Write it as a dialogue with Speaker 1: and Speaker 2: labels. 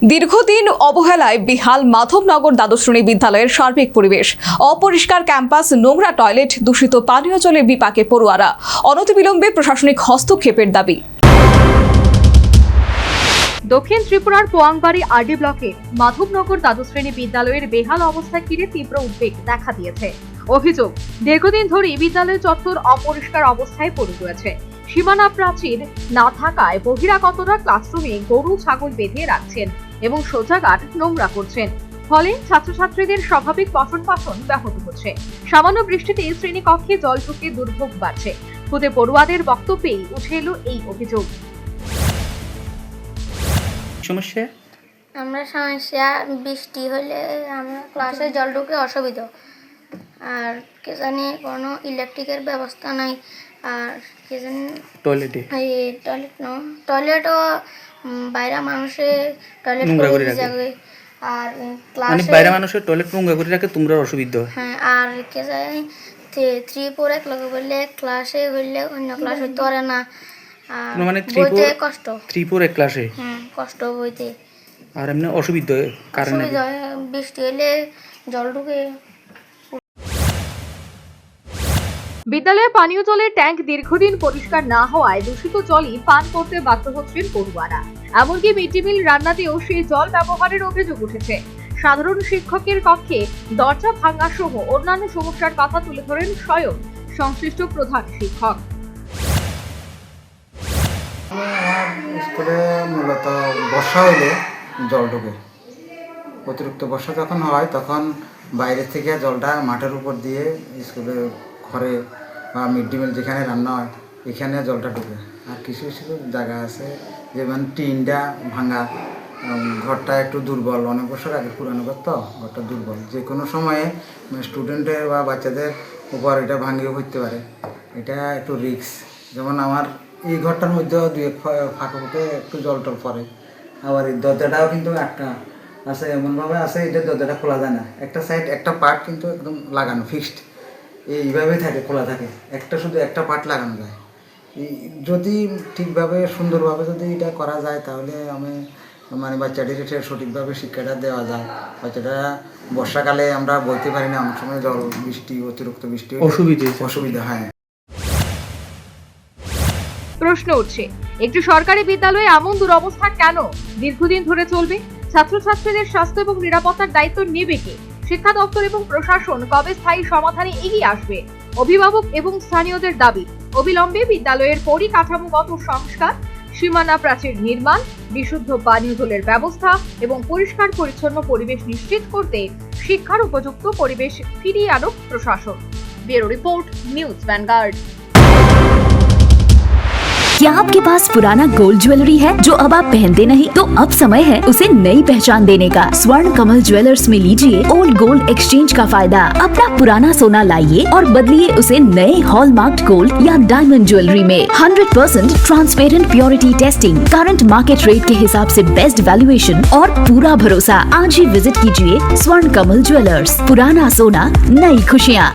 Speaker 1: দীর্ঘদিন অবহেলায় বিহাল মাধবনগর দ্বাদশ শ্রেণী বিদ্যালয়ের সার্বিক পরিবেশ, অপরিষ্কার ক্যাম্পাস, নোংরা টয়লেট, দূষিত পানীয় জলে বিপাকে পড়ুয়ারা। অনতিবিলম্বে প্রশাসনিক হস্তক্ষেপের দাবি।
Speaker 2: দক্ষিণ ত্রিপুরার পোয়াংবাড়ি আরডি ব্লকে মাধবনগর দ্বাদশ শ্রেণী বিদ্যালয়ের বেহাল অবস্থা ঘিরে তীব্র উদ্বেগ দেখা দিয়েছে। অভিযোগ, দীর্ঘদিন ধরে বিদ্যালয় চত্বর অপরিষ্কার অবস্থায় পড়ে রয়েছে। সীমানা প্রাচীর না থাকায় বহিরাগতরা ক্লাসরুমে গরু ছাগল বেঁধে রাখছেন এবং শৌচাগার নোংরা করছেন। ফলে ছাত্রছাত্রীদের স্বাভাবিক পঠন পাঠন ব্যাহত হচ্ছে। সামান্য বৃষ্টিতে শ্রেণীকক্ষে জল ঢুকে দুর্ভোগ বাড়ছে। খুদে পড়ুয়াদের বক্তব্যেই উঠে এলো এই অভিযোগ।
Speaker 3: সমস্যা
Speaker 4: বৃষ্টি হলে আমরা ক্লাসে জল ঢুকে অসুবিধা, আর কে জানি কোনো ইলেকট্রিকের ব্যবস্থা নাই, আর কে জানি টয়লেটও বাইরে মানুষের টয়লেট যাবে, আর ক্লাসে
Speaker 3: বাইরে মানুষের টয়লেট নোংরা করে রাখে, তোমরা অসুবিধা।
Speaker 4: হ্যাঁ, আর কে জানি 3-4 এক লগে বললে ক্লাসে হইলে অন্য ক্লাস হইতে পারে না, আর
Speaker 3: মানে
Speaker 4: বইতে কষ্ট
Speaker 3: 3-4 এক ক্লাসে
Speaker 4: কষ্ট বইতে,
Speaker 3: আর এমনি অসুবিধা কারণে
Speaker 4: বৃষ্টি হলে জল ঢুকে।
Speaker 2: বিদ্যালয়ে পানীয় জলের ট্যাঙ্ক দীর্ঘদিন পরিষ্কার না হওয়ায় দূষিত জলই পান করতে বাধ্য হচ্ছেন পড়ুয়ারা। এমনকি মিড ডে মিল রান্নাতেও সেই জল ব্যবহারের অভিযোগ উঠেছে। সাধারণ শিক্ষকের কক্ষে দরজা ভাঙা সহ অন্যান্য সমস্যার কথা তুলে ধরেন স্বয়ং সংশ্লিষ্ট প্রধান শিক্ষক।
Speaker 5: স্কুলে মূলত বর্ষা হইলে জল ঢোকে, অতিরিক্ত বর্ষা যখন হয় তখন বাইরে থেকে জলটা মাঠের উপর দিয়ে স্কুলে ঘরে বা মিড ডে মিল যেখানে রান্না হয় এখানে জলটা ঢোকে। আর কিছু কিছু জায়গা আছে যেমন টিনটা ভাঙা, ঘরটা একটু দুর্বল, অনেক বছর আগে পুরানো ঘর তো, ঘরটা দুর্বল, যে কোনো সময়ে স্টুডেন্টের বা বাচ্চাদের উপর এটা ভাঙিয়ে হইতে পারে। এটা একটু রিস্ক। যেমন আমার এই ঘরটার মধ্যেও 2-1 ফাঁকা ফুটে একটু জল টল পড়ে। আবার এই দরজাটাও কিন্তু একটা আছে, এমনভাবে আছে এটা দরজাটা খোলা যায় না, একটা সাইড একটা পার্ট কিন্তু একদম লাগানো ফিক্সড, এইভাবেই থাকে, খোলা থাকে, শুধু একটা পার্ট লাগানো যায়। যদি ঠিকভাবে সুন্দরভাবে যদি এটা করা যায় তাহলে মানে বাচ্চাটির সঠিকভাবে শিক্ষাটা দেওয়া যায়। বাচ্চাটা বর্ষাকালে আমরা বলতে পারি না, অনেক সময় জল বৃষ্টি, অতিরিক্ত বৃষ্টি অসুবিধা হয়।
Speaker 2: প্রশ্ন উঠছে, একটি সরকারি বিদ্যালয়ে এমন দুরবস্থা কেন দীর্ঘদিন ধরে চলবে? ছাত্রছাত্রীদের স্বাস্থ্য এবং নিরাপত্তার দায়িত্ব নেবে কে? শিক্ষা দপ্তর এবং প্রশাসন কবে স্থায়ী সমাধানে এগিয়ে আসবে? অভিভাবক এবং স্থানীয়দের দাবি, অবিলম্বে বিদ্যালয়ের পরিকাঠামোগত সংস্কার, সীমানা প্রাচীর নির্মাণ, বিশুদ্ধ পানীয় জলের ব্যবস্থা এবং পরিষ্কার পরিচ্ছন্ন পরিবেশ নিশ্চিত করতে শিক্ষার উপযুক্ত পরিবেশ ফিরিয়ে আনুক প্রশাসন। Bureau report, news vanguard.
Speaker 6: क्या आपके पास पुराना गोल्ड ज्वेलरी है जो अब आप पहनते नहीं? तो अब समय है उसे नई पहचान देने का। स्वर्ण कमल ज्वेलर्स में लीजिए ओल्ड गोल्ड एक्सचेंज का फायदा। अपना पुराना सोना लाइए और बदलिए उसे नए हॉलमार्क्ड गोल्ड या डायमंड ज्वेलरी में। 100% transparent purity testing, current market rate के हिसाब से बेस्ट वैल्यूएशन और पूरा भरोसा। आज ही विजिट कीजिए स्वर्ण कमल ज्वेलर्स। पुराना सोना, नई खुशियाँ।